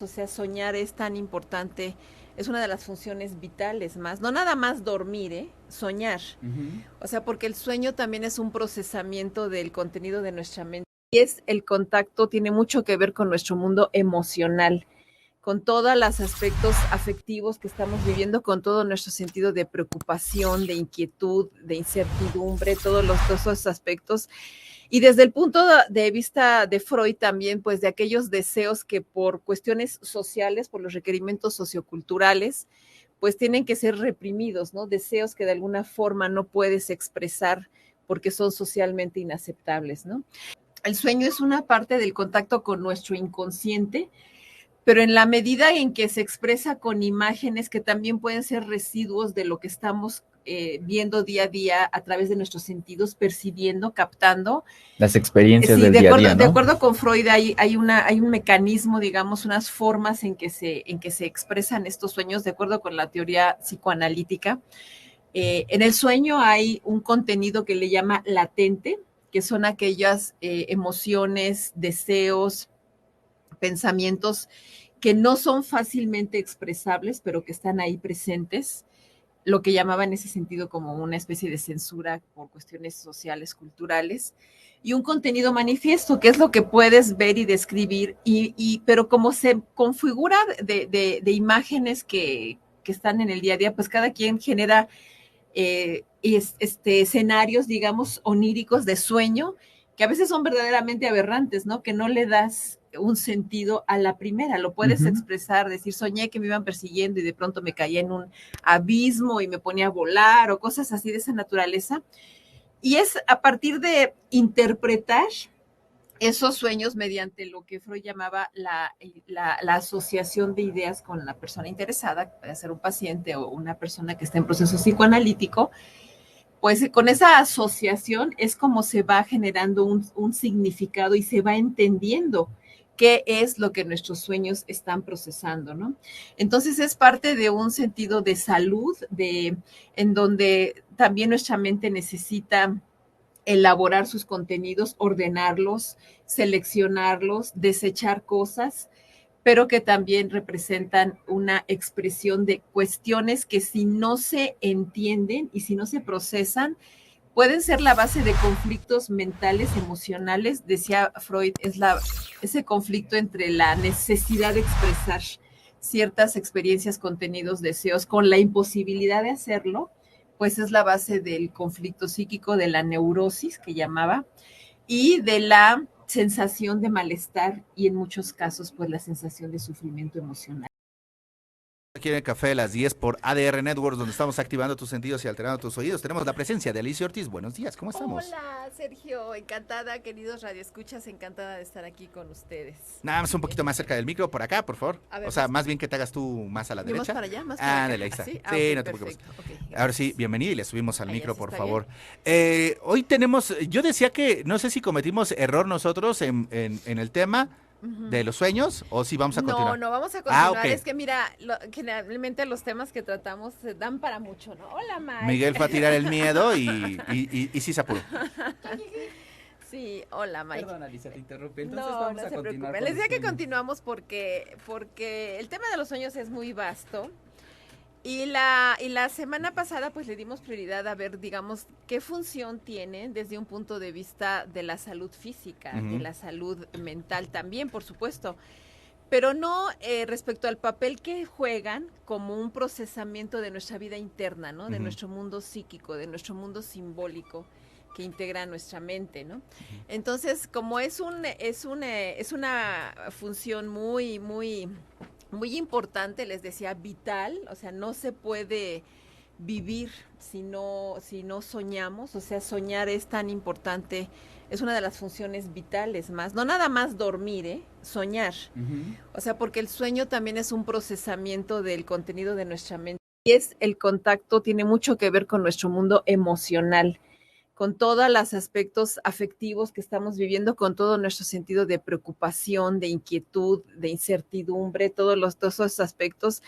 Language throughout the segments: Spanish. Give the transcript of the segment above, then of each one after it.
O sea, soñar es tan importante, es una de las funciones vitales más, no nada más dormir, soñar. Ujú. O sea, porque el sueño también es un procesamiento del contenido de nuestra mente. Y es el contacto, tiene mucho que ver con nuestro mundo emocional, con todos los aspectos afectivos que estamos viviendo, con todo nuestro sentido de preocupación, de inquietud, de incertidumbre, todos esos aspectos. Y desde el punto de vista de Freud también, pues de aquellos deseos que por cuestiones sociales, por los requerimientos socioculturales, pues tienen que ser reprimidos, ¿no? Deseos que de alguna forma no puedes expresar porque son socialmente inaceptables, ¿no? El sueño es una parte del contacto con nuestro inconsciente, pero en la medida en que se expresa con imágenes que también pueden ser residuos de lo que estamos viendo día a día a través de nuestros sentidos, percibiendo, captando. Las experiencias Sí, del día a día, de ¿no? acuerdo con Freud hay un mecanismo, digamos, unas formas en que se expresan estos sueños, de acuerdo con la teoría psicoanalítica. En el sueño hay un contenido que le llama latente, que son aquellas emociones, deseos, pensamientos que no son fácilmente expresables, pero que están ahí presentes, lo que llamaba en ese sentido como una especie de censura por cuestiones sociales, culturales, y un contenido manifiesto, que es lo que puedes ver y describir, pero como se configura de imágenes que están en el día a día, pues cada quien genera escenarios, digamos, oníricos de sueño, que a veces son verdaderamente aberrantes, ¿no? Que no le das un sentido a la primera, lo puedes Ujú. expresar, decir, soñé que me iban persiguiendo y de pronto me caía en un abismo y me ponía a volar o cosas así de esa naturaleza. Y es a partir de interpretar esos sueños mediante lo que Freud llamaba la asociación de ideas con la persona interesada, puede ser un paciente o una persona que está en proceso psicoanalítico, pues con esa asociación es como se va generando un significado y se va entendiendo qué es lo que nuestros sueños están procesando, ¿no? Entonces es parte de un sentido de salud, en donde también nuestra mente necesita elaborar sus contenidos, ordenarlos, seleccionarlos, desechar cosas, pero que también representan una expresión de cuestiones que si no se entienden y si no se procesan, pueden ser la base de conflictos mentales, emocionales. Decía Freud, ese conflicto entre la necesidad de expresar ciertas experiencias, contenidos, deseos, con la imposibilidad de hacerlo, pues es la base del conflicto psíquico, de la neurosis que llamaba, y de la sensación de malestar y en muchos casos, pues la sensación de sufrimiento emocional. Aquí en el Café de las 10 por ADR Networks, donde estamos activando tus sentidos y alterando tus oídos. Tenemos la presencia de Alicia Ortiz. Buenos días, ¿cómo estamos? Hola, Sergio, encantada, queridos radioescuchas, encantada de estar aquí con ustedes. Nada más un poquito más cerca del micro, por acá, por favor. A ver, O sea, más bien que te hagas tú más a la ¿yo más derecha. para allá, más para Ah, acá? dale, ahí está. ¿Así? Sí, Ok, no te preocupes. perfecto. Ok, Ahora sí, gracias. bienvenido y le subimos al Ahí micro, así por está bien. favor. Hoy tenemos, yo decía que no sé si cometimos error nosotros en el tema de los sueños o si vamos a No, continuar. no, vamos a Ah, ok. continuar. Es que mira, generalmente los temas que tratamos se dan para mucho, ¿no? Hola, Miguel Mike. fue a tirar el miedo y sí se apuró. Sí, hola, Mike. Perdón, Alicia, te interrumpí. Entonces No, vamos no a se continuar preocupen. con Les los decía que sueños. continuamos porque el tema de los sueños es muy vasto. Y la semana pasada pues le dimos prioridad a ver, digamos, qué función tiene desde un punto de vista de la salud física, de Ujú. la salud mental también, por supuesto, pero no respecto al papel que juegan como un procesamiento de nuestra vida interna, ¿no? De Ujú. nuestro mundo psíquico, de nuestro mundo simbólico que integra nuestra mente, ¿no? Entonces, como es una función muy importante, les decía, vital, o sea, no se puede vivir si no soñamos, o sea, soñar es tan importante, es una de las funciones vitales más, no nada más dormir, soñar, Ujú. o sea, porque el sueño también es un procesamiento del contenido de nuestra mente y es el contacto, tiene mucho que ver con nuestro mundo emocional, con todos los aspectos afectivos que estamos viviendo, con todo nuestro sentido de preocupación, de inquietud, de incertidumbre, todos esos aspectos.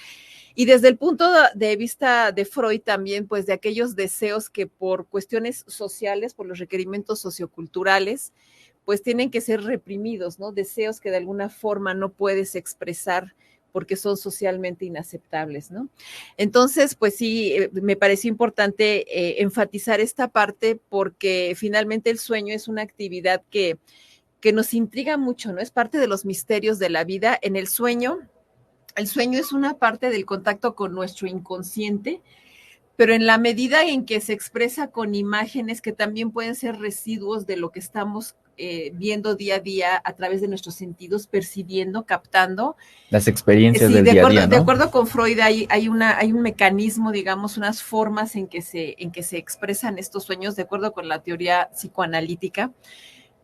Y desde el punto de vista de Freud también, pues de aquellos deseos que por cuestiones sociales, por los requerimientos socioculturales, pues tienen que ser reprimidos, ¿no? Deseos que de alguna forma no puedes expresar porque son socialmente inaceptables, ¿no? Entonces, pues sí, me pareció importante enfatizar esta parte porque finalmente el sueño es una actividad que nos intriga mucho, ¿no? Es parte de los misterios de la vida. En el sueño es una parte del contacto con nuestro inconsciente, pero en la medida en que se expresa con imágenes que también pueden ser residuos de lo que estamos viendo día a día a través de nuestros sentidos, percibiendo, captando. Las experiencias del día a día, ¿no? De acuerdo con Freud, hay un mecanismo, digamos, unas formas en que se expresan estos sueños, de acuerdo con la teoría psicoanalítica.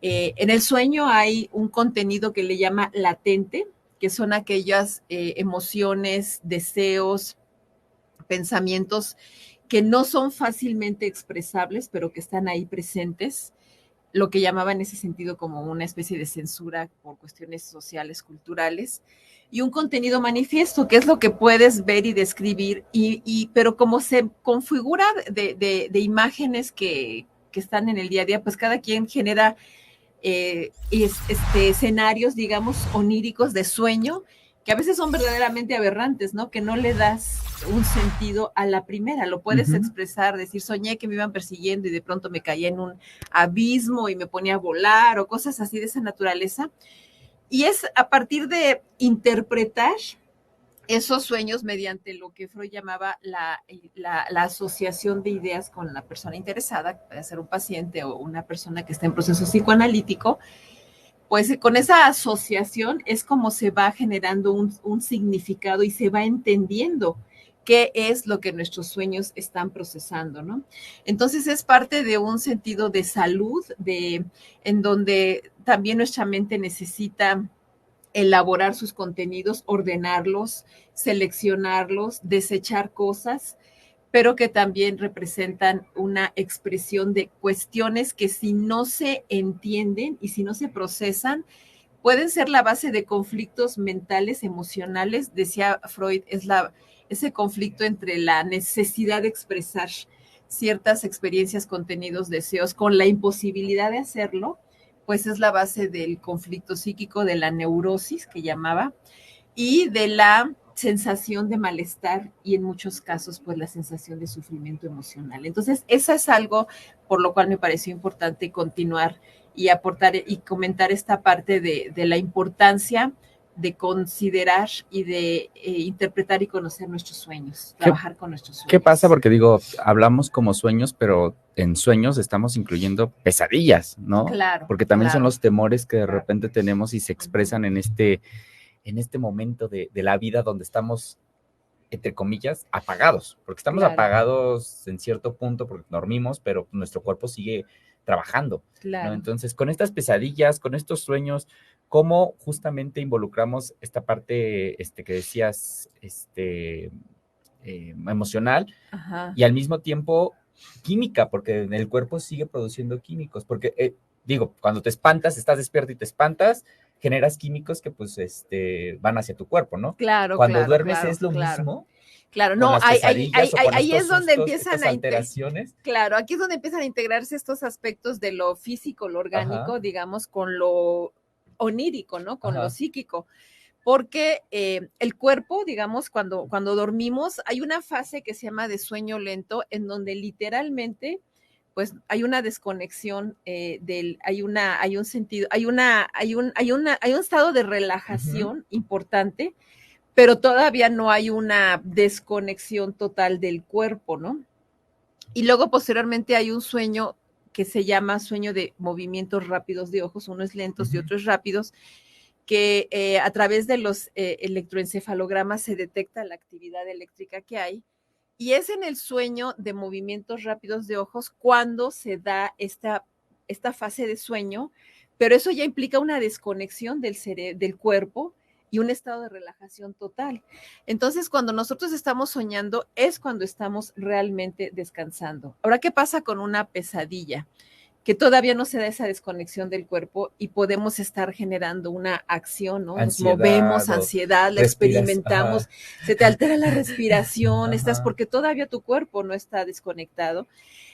En el sueño hay un contenido que le llama latente, que son aquellas emociones, deseos, pensamientos que no son fácilmente expresables, pero que están ahí presentes, lo que llamaba en ese sentido como una especie de censura por cuestiones sociales, culturales, y un contenido manifiesto, que es lo que puedes ver y describir, pero como se configura de imágenes que están en el día a día, pues cada quien genera escenarios, digamos, oníricos de sueño, que a veces son verdaderamente aberrantes, ¿no? Que no le das un sentido a la primera, lo puedes expresar, decir, soñé que me iban persiguiendo y de pronto me caía en un abismo y me ponía a volar o cosas así de esa naturaleza. Y es a partir de interpretar esos sueños mediante lo que Freud llamaba la asociación de ideas con la persona interesada, puede ser un paciente o una persona que está en proceso psicoanalítico, pues con esa asociación es como se va generando un significado y se va entendiendo qué es lo que nuestros sueños están procesando, ¿no? Entonces es parte de un sentido de salud, en donde también nuestra mente necesita elaborar sus contenidos, ordenarlos, seleccionarlos, desechar cosas, pero que también representan una expresión de cuestiones que si no se entienden y si no se procesan, pueden ser la base de conflictos mentales, emocionales. Decía Freud, ese conflicto entre la necesidad de expresar ciertas experiencias, contenidos, deseos, con la imposibilidad de hacerlo, pues es la base del conflicto psíquico, de la neurosis que llamaba, y de la sensación de malestar y en muchos casos pues la sensación de sufrimiento emocional. Entonces, eso es algo por lo cual me pareció importante continuar y aportar y comentar esta parte de la importancia de considerar y de interpretar y conocer nuestros sueños, trabajar con nuestros sueños. ¿Qué pasa? Porque digo, hablamos como sueños, pero en sueños estamos incluyendo pesadillas, ¿no? Claro. Porque también son los temores que de repente tenemos y se expresan en este momento de la vida donde estamos, entre comillas, apagados, porque estamos apagados en cierto punto porque dormimos, pero nuestro cuerpo sigue trabajando, ¿no? Entonces, con estas pesadillas, con estos sueños, ¿cómo justamente involucramos esta parte que decías, emocional y al mismo tiempo química, porque el cuerpo sigue produciendo químicos, porque cuando te espantas, estás despierto y te espantas, generas químicos que pues van hacia tu cuerpo, ¿no? Cuando duermes es lo mismo. Claro, no, ahí es donde empiezan a alteraciones. Claro, aquí es donde empiezan a integrarse estos aspectos de lo físico, lo orgánico, digamos, con lo onírico, ¿no? Con lo psíquico. Porque el cuerpo, digamos, cuando dormimos, hay una fase que se llama de sueño lento, en donde literalmente pues hay una desconexión hay un estado de relajación importante, pero todavía no hay una desconexión total del cuerpo, ¿no? Y luego posteriormente hay un sueño que se llama sueño de movimientos rápidos de ojos, unos lentos y otros rápidos, que a través de los electroencefalogramas se detecta la actividad eléctrica que hay. Y es en el sueño de movimientos rápidos de ojos cuando se da esta fase de sueño, pero eso ya implica una desconexión del cuerpo y un estado de relajación total. Entonces, cuando nosotros estamos soñando, es cuando estamos realmente descansando. Ahora, ¿qué pasa con una pesadilla? Que todavía no se da esa desconexión del cuerpo y podemos estar generando una acción, ¿no? Nos movemos, ansiedad, la experimentamos, se te altera la respiración, estás porque todavía tu cuerpo no está desconectado.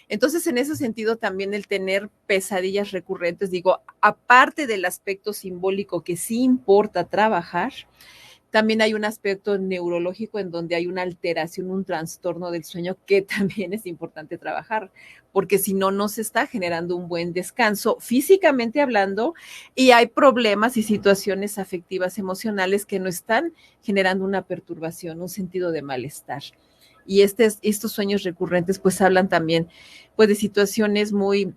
Entonces, en ese sentido, también el tener pesadillas recurrentes, digo, aparte del aspecto simbólico que sí importa trabajar, también hay un aspecto neurológico en donde hay una alteración, un trastorno del sueño que también es importante trabajar, porque si no, no se está generando un buen descanso físicamente hablando, y hay problemas y situaciones afectivas emocionales que no están generando una perturbación, un sentido de malestar. Y estos sueños recurrentes pues hablan también pues de situaciones muy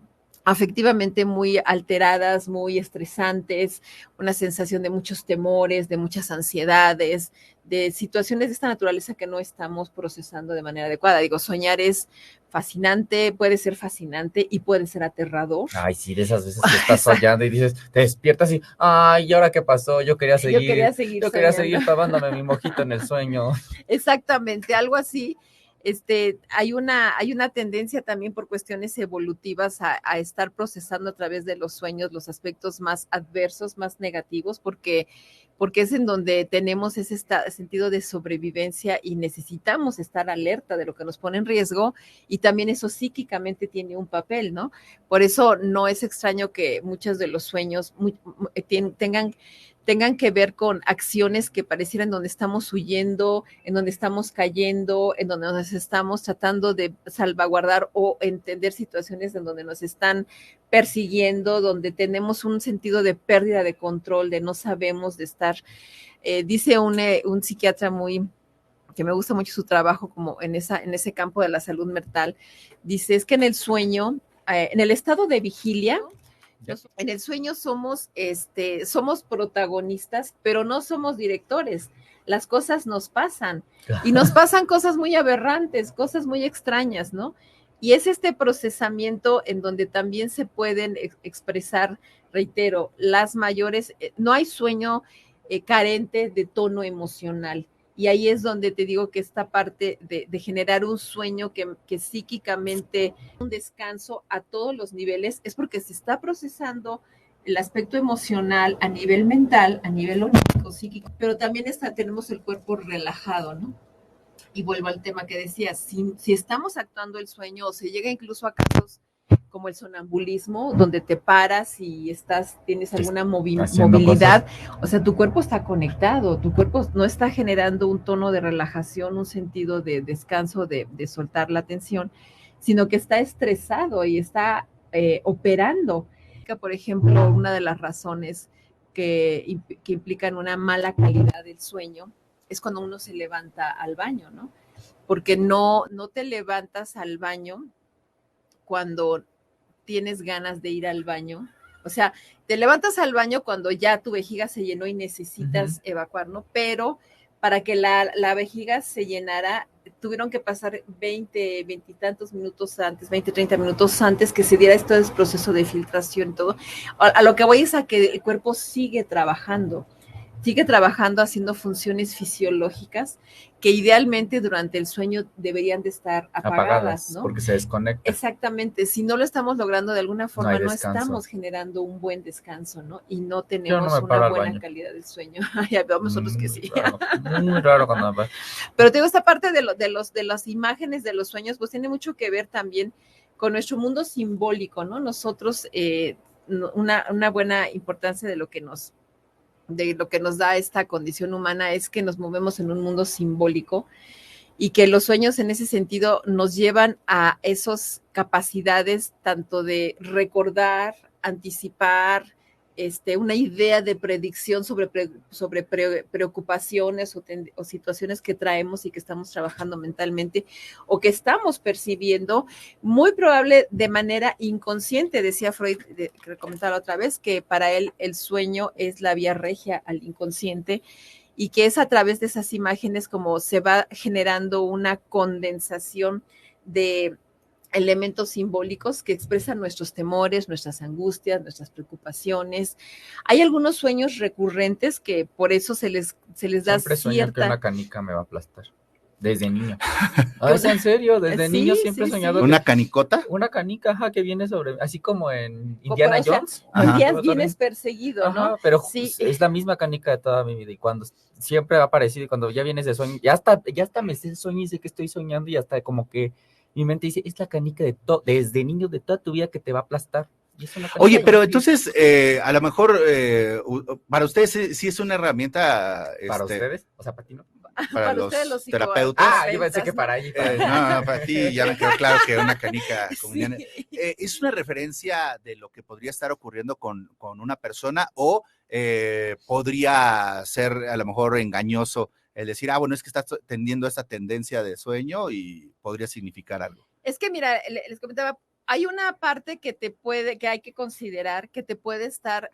afectivamente muy alteradas, muy estresantes, una sensación de muchos temores, de muchas ansiedades, de situaciones de esta naturaleza que no estamos procesando de manera adecuada. Digo, soñar es fascinante, puede ser fascinante y puede ser aterrador. Ay, sí, de esas veces que estás soñando y dices, te despiertas y, ay, ¿y ahora qué pasó? Yo quería seguir tomándome mi mojito en el sueño. Exactamente, algo así. Hay una tendencia también por cuestiones evolutivas a estar procesando a través de los sueños los aspectos más adversos, más negativos, porque es en donde tenemos ese sentido de sobrevivencia y necesitamos estar alerta de lo que nos pone en riesgo, y también eso psíquicamente tiene un papel, ¿no? Por eso no es extraño que muchos de los sueños tengan que ver con acciones que parecieran donde estamos huyendo, en donde estamos cayendo, en donde nos estamos tratando de salvaguardar o entender situaciones en donde nos están persiguiendo, donde tenemos un sentido de pérdida de control, de no sabemos, de estar, dice un psiquiatra que me gusta mucho su trabajo como en ese campo de la salud mental, dice, es que en el sueño, en el estado de vigilia, en el sueño somos protagonistas, pero no somos directores. Las cosas nos pasan y nos pasan cosas muy aberrantes, cosas muy extrañas, ¿no? Y es este procesamiento en donde también se pueden expresar, reitero, las mayores, no hay sueño carente de tono emocional. Y ahí es donde te digo que esta parte de generar un sueño que psíquicamente un descanso a todos los niveles es porque se está procesando el aspecto emocional a nivel mental, a nivel onírico, psíquico, pero también tenemos el cuerpo relajado, ¿no? Y vuelvo al tema que decía, si estamos actuando el sueño o se llega incluso a casos como el sonambulismo, donde te paras y tienes alguna movilidad, cosas. O sea, tu cuerpo está conectado, tu cuerpo no está generando un tono de relajación, un sentido de descanso, de soltar la tensión, sino que está estresado y está operando. Por ejemplo, una de las razones que implican una mala calidad del sueño es cuando uno se levanta al baño, ¿no? Porque no te levantas al baño cuando tienes ganas de ir al baño. O sea, te levantas al baño cuando ya tu vejiga se llenó y necesitas evacuar, ¿no? Pero para que la vejiga se llenara, tuvieron que pasar 20 y tantos minutos antes, 20, 30 minutos antes que se diera este proceso de filtración y todo. A lo que voy es a que el cuerpo sigue trabajando haciendo funciones fisiológicas que idealmente durante el sueño deberían de estar apagadas, ¿no? Porque se desconecta. Exactamente, si no lo estamos logrando de alguna forma, no estamos generando un buen descanso, ¿no? Y no tenemos una buena calidad del sueño. Ya vemos nosotros que sí. Muy raro cuando me paro. Pero te digo, esta parte de las imágenes de los sueños, pues tiene mucho que ver también con nuestro mundo simbólico, ¿no? Nosotros, una buena importancia de lo que nos da esta condición humana es que nos movemos en un mundo simbólico y que los sueños en ese sentido nos llevan a esas capacidades tanto de recordar, anticipar, una idea de predicción sobre preocupaciones o situaciones que traemos y que estamos trabajando mentalmente o que estamos percibiendo, muy probable de manera inconsciente. Decía Freud, que comentaba otra vez, que para él el sueño es la vía regia al inconsciente y que es a través de esas imágenes como se va generando una condensación de elementos simbólicos que expresan nuestros temores, nuestras angustias, nuestras preocupaciones. Hay algunos sueños recurrentes que por eso se les da siempre sueño que una canica me va a aplastar. Desde niño. ¿Es en serio? Desde niño siempre he soñado. ¿Una canicota? Una canica, que viene sobre, así como en Indiana Jones. Un día vienes perseguido, ¿no? Ajá, pero es la misma canica de toda mi vida y cuando siempre ha aparecido y cuando ya vienes de sueño, ya hasta me sé el sueño y sé que estoy soñando y hasta como que mi mente dice, es la canica desde niño de toda tu vida que te va a aplastar. Oye, pero entonces, a lo mejor, para ustedes sí es una herramienta... ¿Para ustedes? O sea, para ti no. Para los terapeutas. Ah, yo pensé que para allí. No, para ti ya me quedó claro que una canica comuniana. Sí. ¿Es una referencia de lo que podría estar ocurriendo con una persona o podría ser a lo mejor engañoso el decir, bueno, es que estás teniendo esta tendencia de sueño y podría significar algo? Es que mira, les comentaba, hay una parte que hay que considerar que te puede estar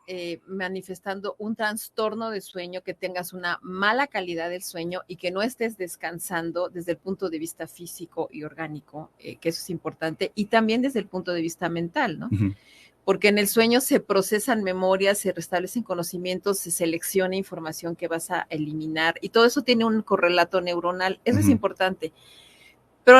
manifestando un trastorno de sueño, que tengas una mala calidad del sueño y que no estés descansando desde el punto de vista físico y orgánico, que eso es importante, y también desde el punto de vista mental, ¿no? Uh-huh. Porque en el sueño se procesan memorias, se restablecen conocimientos, se selecciona información que vas a eliminar y todo eso tiene un correlato neuronal, eso es importante. Pero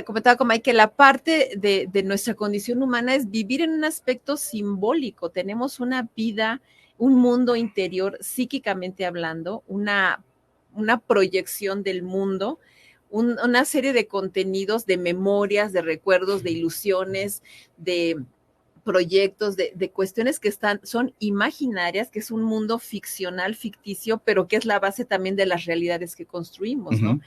comentaba con Mike que la parte de nuestra condición humana es vivir en un aspecto simbólico. Tenemos una vida, un mundo interior, psíquicamente hablando, una proyección del mundo, una serie de contenidos, de memorias, de recuerdos, de ilusiones, de proyectos, de cuestiones que son imaginarias, que es un mundo ficcional, ficticio, pero que es la base también de las realidades que construimos, ¿no?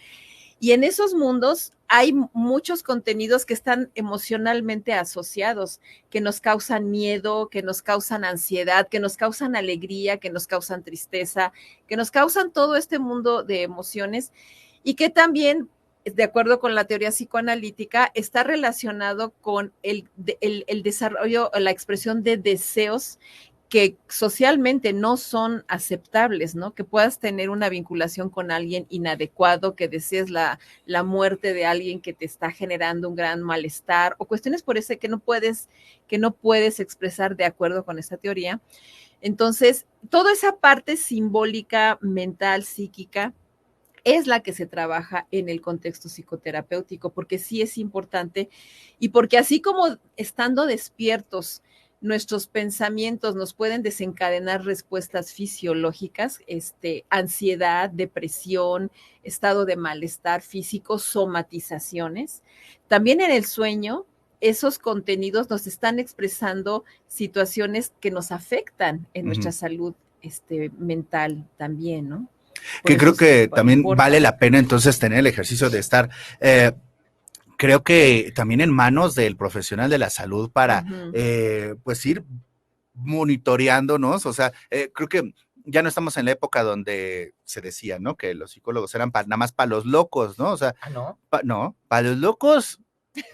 Y en esos mundos hay muchos contenidos que están emocionalmente asociados, que nos causan miedo, que nos causan ansiedad, que nos causan alegría, que nos causan tristeza, que nos causan todo este mundo de emociones y que también, de acuerdo con la teoría psicoanalítica, está relacionado con el desarrollo, la expresión de deseos que socialmente no son aceptables, ¿no? Que puedas tener una vinculación con alguien inadecuado, que desees la muerte de alguien que te está generando un gran malestar, o cuestiones por ese que no puedes expresar de acuerdo con esta teoría. Entonces, toda esa parte simbólica, mental, psíquica, es la que se trabaja en el contexto psicoterapéutico, porque sí es importante y porque así como estando despiertos, nuestros pensamientos nos pueden desencadenar respuestas fisiológicas, ansiedad, depresión, estado de malestar físico, somatizaciones. También en el sueño, esos contenidos nos están expresando situaciones que nos afectan en nuestra salud mental también, ¿no? Que creo que también vale la pena entonces tener el ejercicio de estar... creo que también en manos del profesional de la salud para, pues, ir monitoreándonos, o sea, creo que ya no estamos en la época donde se decía, ¿no? Que los psicólogos eran nada más para los locos, ¿no? O sea, ¿no? Para los locos,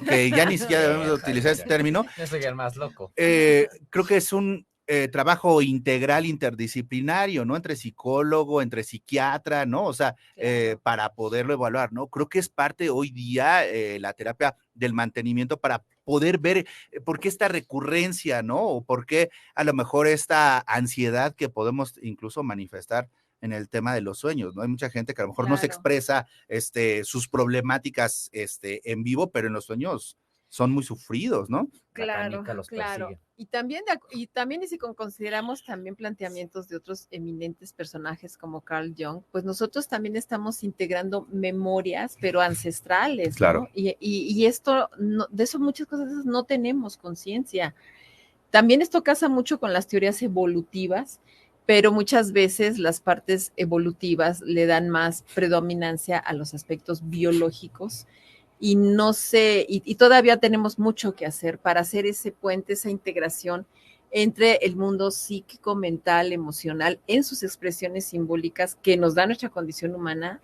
que ya ni siquiera debemos utilizar ese término. Yo soy el más loco. Creo que es un trabajo integral, interdisciplinario, ¿no? Entre psicólogo, entre psiquiatra, ¿no? O sea, claro, para poderlo evaluar, ¿no? Creo que es parte hoy día la terapia del mantenimiento para poder ver por qué esta recurrencia, ¿no? O por qué a lo mejor esta ansiedad que podemos incluso manifestar en el tema de los sueños, ¿no? Hay mucha gente que a lo mejor no se expresa sus problemáticas en vivo, pero en los sueños son muy sufridos, ¿no? Claro, claro. Y también si consideramos también planteamientos de otros eminentes personajes como Carl Jung, pues nosotros también estamos integrando memorias, pero ancestrales, claro, ¿no? Y esto, de eso muchas cosas no tenemos conciencia. También esto casa mucho con las teorías evolutivas, pero muchas veces las partes evolutivas le dan más predominancia a los aspectos biológicos. Y no sé, y todavía tenemos mucho que hacer para hacer ese puente, esa integración entre el mundo psíquico, mental, emocional, en sus expresiones simbólicas que nos da nuestra condición humana,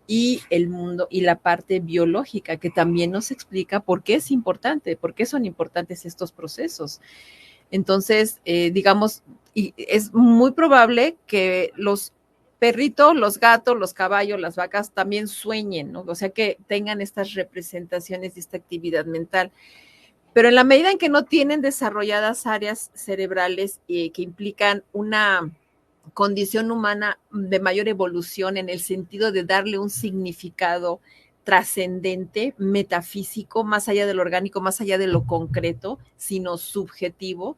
y el mundo y la parte biológica, que también nos explica por qué es importante, por qué son importantes estos procesos. Entonces, digamos, y es muy probable que los perritos, los gatos, los caballos, las vacas también sueñen, ¿no? O sea, que tengan estas representaciones de esta actividad mental. Pero en la medida en que no tienen desarrolladas áreas cerebrales que implican una condición humana de mayor evolución en el sentido de darle un significado trascendente, metafísico, más allá de lo orgánico, más allá de lo concreto, sino subjetivo,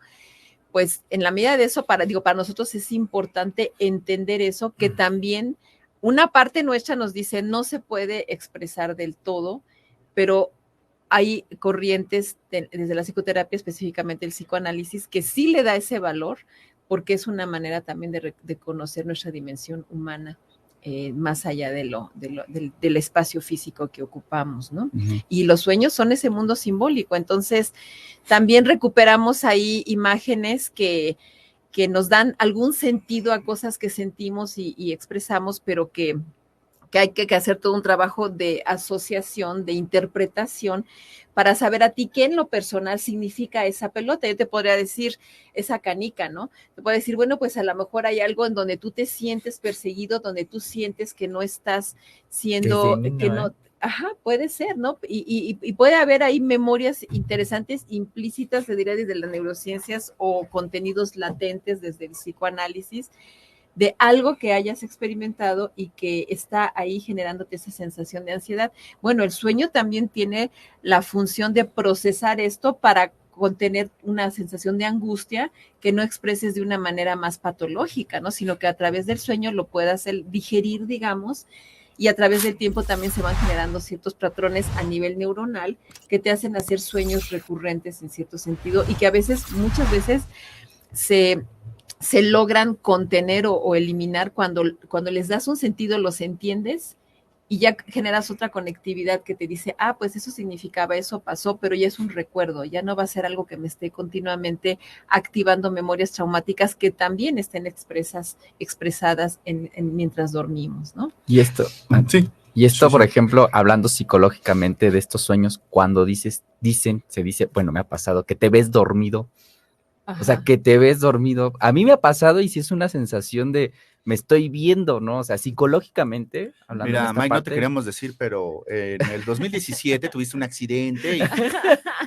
pues en la medida de eso, para nosotros es importante entender eso, que también una parte nuestra nos dice no se puede expresar del todo, pero hay corrientes desde la psicoterapia, específicamente el psicoanálisis, que sí le da ese valor, porque es una manera también de conocer nuestra dimensión humana. Más allá del espacio físico que ocupamos, ¿no? Y los sueños son ese mundo simbólico, entonces también recuperamos ahí imágenes que nos dan algún sentido a cosas que sentimos y expresamos, pero que hay que hacer todo un trabajo de asociación, de interpretación, para saber a ti qué en lo personal significa esa pelota. Yo te podría decir esa canica, ¿no? Te puedo decir, bueno, pues a lo mejor hay algo en donde tú te sientes perseguido, donde tú sientes que no estás siendo, niño, que no, ajá, puede ser, ¿no? Y puede haber ahí memorias interesantes, implícitas, te diría, desde las neurociencias o contenidos latentes desde el psicoanálisis, de algo que hayas experimentado y que está ahí generándote esa sensación de ansiedad. Bueno, el sueño también tiene la función de procesar esto para contener una sensación de angustia que no expreses de una manera más patológica, ¿no? Sino que a través del sueño lo puedas digerir, digamos, y a través del tiempo también se van generando ciertos patrones a nivel neuronal que te hacen hacer sueños recurrentes en cierto sentido y que a veces, muchas veces, se logran contener o eliminar cuando les das un sentido, los entiendes y ya generas otra conectividad que te dice, pues eso significaba, eso pasó, pero ya es un recuerdo, ya no va a ser algo que me esté continuamente activando memorias traumáticas que también estén expresadas mientras dormimos, ¿no? Y esto, sí. Y esto, por ejemplo, hablando psicológicamente de estos sueños, cuando se dice, bueno, me ha pasado, que te ves dormido. Ajá. O sea, que te ves dormido. A mí me ha pasado y sí es una sensación de me estoy viendo, ¿no? O sea, psicológicamente, hablando Mira, de esta Mike, parte, no te queríamos decir, pero en el 2017 tuviste un accidente, y,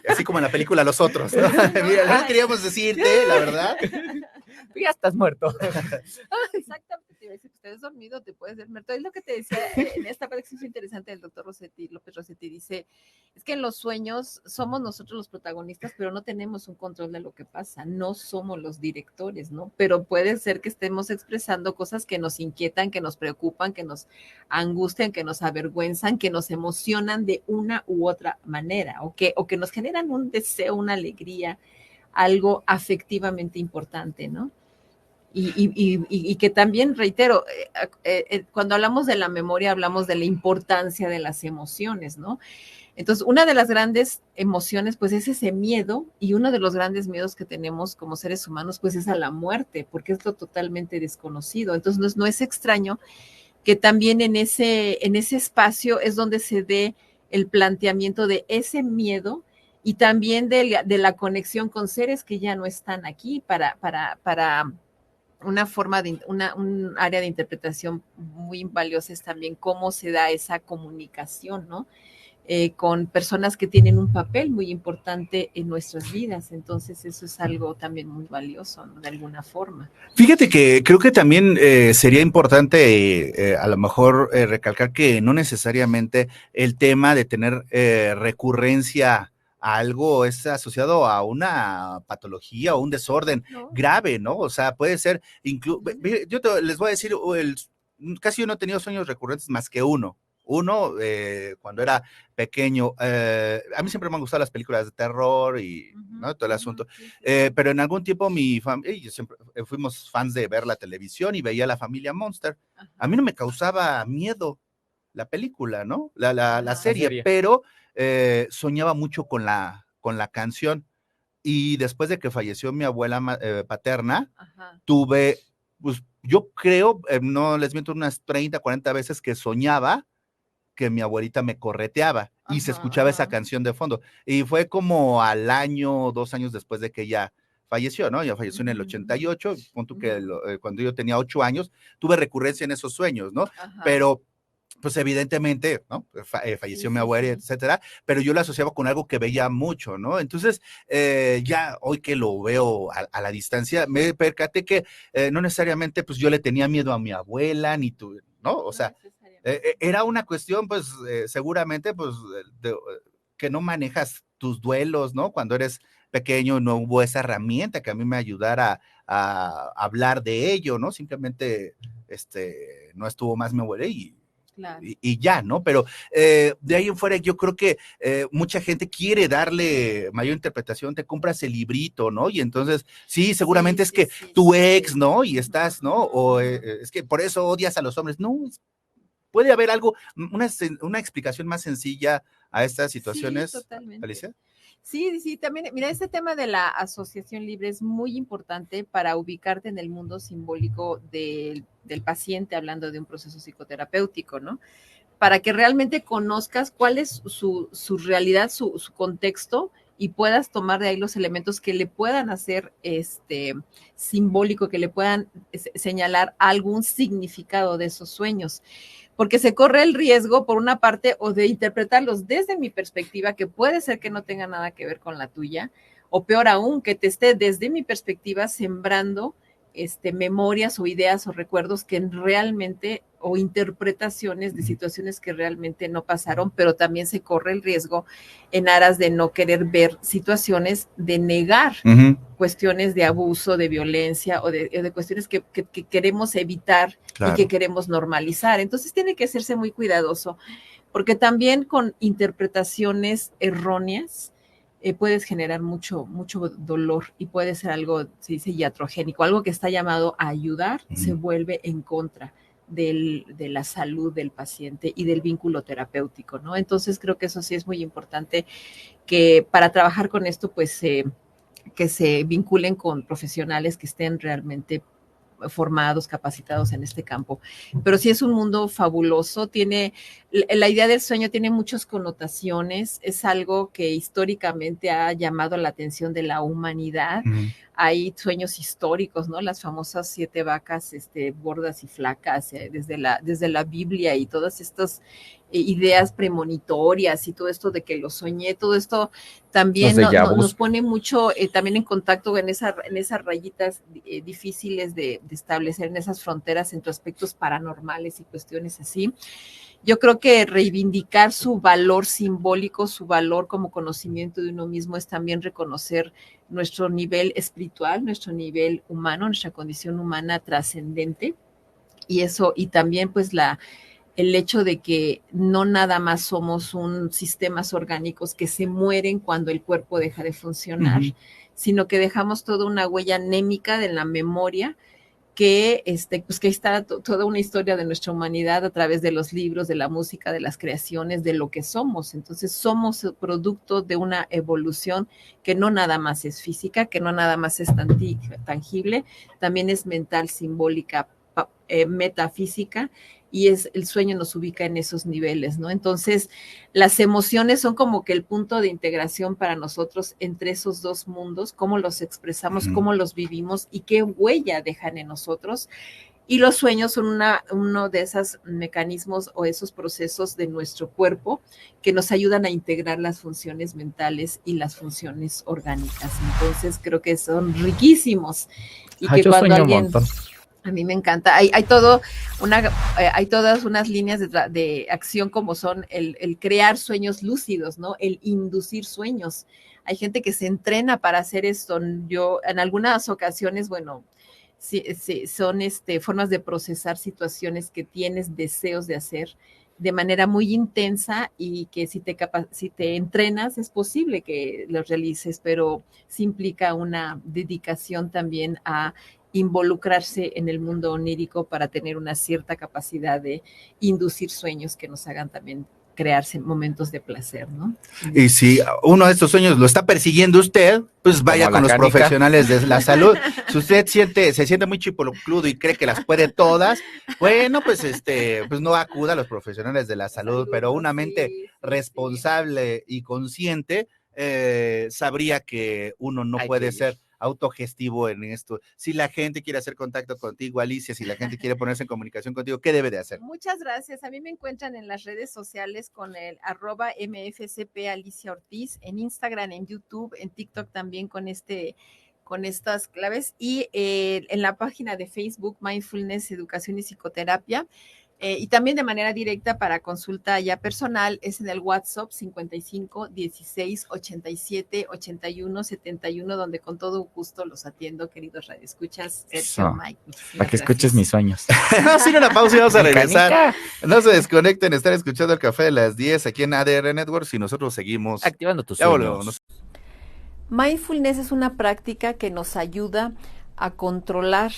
así como en la película Los Otros, ¿no? Mira, no queríamos decirte, la verdad. Ya estás muerto. Exactamente, te iba a decir que estés dormido, te puedes ver muerto. Es lo que te decía en esta parte que es interesante del doctor López Rossetti, dice, es que en los sueños somos nosotros los protagonistas, pero no tenemos un control de lo que pasa, no somos los directores, ¿no? Pero puede ser que estemos expresando cosas que nos inquietan, que nos preocupan, que nos angustian, que nos avergüenzan, que nos emocionan de una u otra manera, o que nos generan un deseo, una alegría, algo afectivamente importante, ¿no? Y que también, reitero, cuando hablamos de la memoria, hablamos de la importancia de las emociones, ¿no? Entonces, una de las grandes emociones, pues, es ese miedo, y uno de los grandes miedos que tenemos como seres humanos, pues, es a la muerte, porque es lo totalmente desconocido. Entonces, no es extraño que también en ese espacio es donde se dé el planteamiento de ese miedo y también de la conexión con seres que ya no están aquí para una forma un área de interpretación muy valiosa es también cómo se da esa comunicación, ¿no? Con personas que tienen un papel muy importante en nuestras vidas. Entonces eso es algo también muy valioso, ¿no? De alguna forma. Fíjate que creo que también sería importante a lo mejor recalcar que no necesariamente el tema de tener recurrencia a algo es asociado a una patología o un desorden grave, ¿no? O sea, puede ser, les voy a decir, casi yo no he tenido sueños recurrentes más que uno, cuando era pequeño. A mí siempre me han gustado las películas de terror y ¿no? Todo el asunto, pero en algún tiempo mi familia, siempre fuimos fans de ver la televisión y veía La Familia Monster. A mí no me causaba miedo la película, ¿no? La serie, pero soñaba mucho con la canción, y después de que falleció mi abuela paterna, tuve, pues yo creo, no les miento, unas 30, 40 veces que soñaba que mi abuelita me correteaba y se escuchaba esa canción de fondo. Y fue como al año, 2 años después de que ella falleció, ¿no? Ella falleció en el 88, punto que cuando yo tenía 8 años, tuve recurrencia en esos sueños, ¿no? Pero pues evidentemente, ¿no? Falleció mi abuela, etcétera, pero yo lo asociaba con algo que veía mucho, ¿no? Entonces, ya hoy que lo veo a la distancia, me percaté que no necesariamente, pues yo le tenía miedo a mi abuela, ni tú, ¿no? O sea, era una cuestión, pues, seguramente, pues, que no manejas tus duelos, ¿no? Cuando eres pequeño no hubo esa herramienta que a mí me ayudara a hablar de ello, ¿no? Simplemente, no estuvo más mi abuela y Claro. y ya, ¿no? Pero de ahí en fuera yo creo que mucha gente quiere darle mayor interpretación, te compras el librito, ¿no? Y entonces, sí, seguramente es que tu ex, ¿no? Y estás, ¿no? O es que por eso odias a los hombres. No, puede haber algo, una explicación más sencilla a estas situaciones, sí, totalmente. Alicia. Sí, también, mira, este tema de la asociación libre es muy importante para ubicarte en el mundo simbólico del paciente, hablando de un proceso psicoterapéutico, ¿no? Para que realmente conozcas cuál es su realidad, su contexto, y puedas tomar de ahí los elementos que le puedan hacer simbólico, que le puedan señalar algún significado de esos sueños. Porque se corre el riesgo, por una parte, o de interpretarlos desde mi perspectiva, que puede ser que no tenga nada que ver con la tuya, o peor aún, que te esté desde mi perspectiva sembrando memorias o ideas o recuerdos que realmente, o interpretaciones de situaciones que realmente no pasaron, pero también se corre el riesgo en aras de no querer ver situaciones, de negar cuestiones de abuso, de violencia o de cuestiones que queremos evitar, claro, y que queremos normalizar. Entonces tiene que hacerse muy cuidadoso, porque también con interpretaciones erróneas puedes generar mucho dolor, y puede ser algo, se dice, iatrogénico, algo que está llamado a ayudar, se vuelve en contra de la salud del paciente y del vínculo terapéutico, ¿no? Entonces creo que eso sí es muy importante, que para trabajar con esto, pues que se vinculen con profesionales que estén realmente formados, capacitados en este campo. Pero sí es un mundo fabuloso, la idea del sueño tiene muchas connotaciones, es algo que históricamente ha llamado la atención de la humanidad. Hay sueños históricos, ¿no? Las famosas 7 vacas gordas y flacas, desde la Biblia, y todas estas ideas premonitorias y todo esto de que lo soñé, todo esto también nos pone mucho también en contacto en esas rayitas difíciles de establecer, en esas fronteras entre aspectos paranormales y cuestiones así. Yo creo que reivindicar su valor simbólico, su valor como conocimiento de uno mismo, es también reconocer nuestro nivel espiritual, nuestro nivel humano, nuestra condición humana trascendente, y eso, y también pues el hecho de que no nada más somos sistemas orgánicos que se mueren cuando el cuerpo deja de funcionar, sino que dejamos toda una huella anémica de la memoria, que pues que está toda una historia de nuestra humanidad a través de los libros, de la música, de las creaciones, de lo que somos. Entonces somos el producto de una evolución que no nada más es física, que no nada más es tangible, también es mental, simbólica, metafísica, y el sueño nos ubica en esos niveles, ¿no? Entonces, las emociones son como que el punto de integración para nosotros entre esos dos mundos, cómo los expresamos, cómo los vivimos y qué huella dejan en nosotros. Y los sueños son uno de esos mecanismos o esos procesos de nuestro cuerpo que nos ayudan a integrar las funciones mentales y las funciones orgánicas. Entonces, creo que son riquísimos. Y que cuando alguien... A mí me encanta. Hay todas unas líneas de acción, como son el crear sueños lúcidos, ¿no? El inducir sueños. Hay gente que se entrena para hacer esto. Yo, en algunas ocasiones, bueno, sí, son formas de procesar situaciones que tienes deseos de hacer de manera muy intensa, y que si te entrenas es posible que los realices, pero sí implica una dedicación también a involucrarse en el mundo onírico para tener una cierta capacidad de inducir sueños que nos hagan también crearse momentos de placer, ¿no? Y si uno de estos sueños lo está persiguiendo usted, pues vaya con los profesionales de la salud. Si usted se siente muy chipolocludo y cree que las puede todas, bueno, pues pues no acuda a los profesionales de la salud, pero una mente responsable y consciente sabría que uno no puede ser autogestivo en esto. Si la gente quiere hacer contacto contigo, Alicia, si la gente quiere ponerse en comunicación contigo, ¿qué debe de hacer? Muchas gracias. A mí me encuentran en las redes sociales con el @mfcp Alicia Ortiz, en Instagram, en YouTube, en TikTok también con estas claves, y en la página de Facebook Mindfulness, Educación y Psicoterapia. Y también de manera directa para consulta ya personal es en el WhatsApp 55 16 87 81 71, donde con todo gusto los atiendo, queridos radioescuchas. Sergio, Mike, para que escuches mis sueños. Vamos a ir a una pausa y vamos a regresar. No se desconecten, están escuchando el Café de las 10 aquí en ADR Networks y nosotros seguimos activando tus ya sueños. Volvemos. Mindfulness es una práctica que nos ayuda a controlar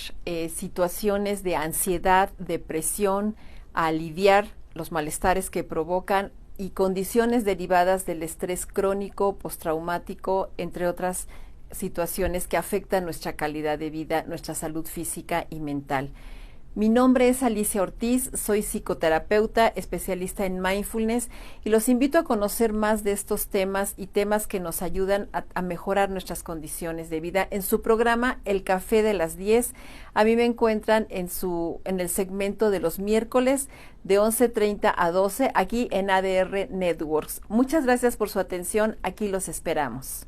situaciones de ansiedad, depresión, a aliviar los malestares que provocan y condiciones derivadas del estrés crónico, postraumático, entre otras situaciones que afectan nuestra calidad de vida, nuestra salud física y mental. Mi nombre es Alicia Ortiz, soy psicoterapeuta, especialista en mindfulness y los invito a conocer más de estos temas y temas que nos ayudan a mejorar nuestras condiciones de vida en su programa El Café de las 10. A mí me encuentran en el segmento de los miércoles de 11:30 a 12 aquí en ADR Networks. Muchas gracias por su atención, aquí los esperamos.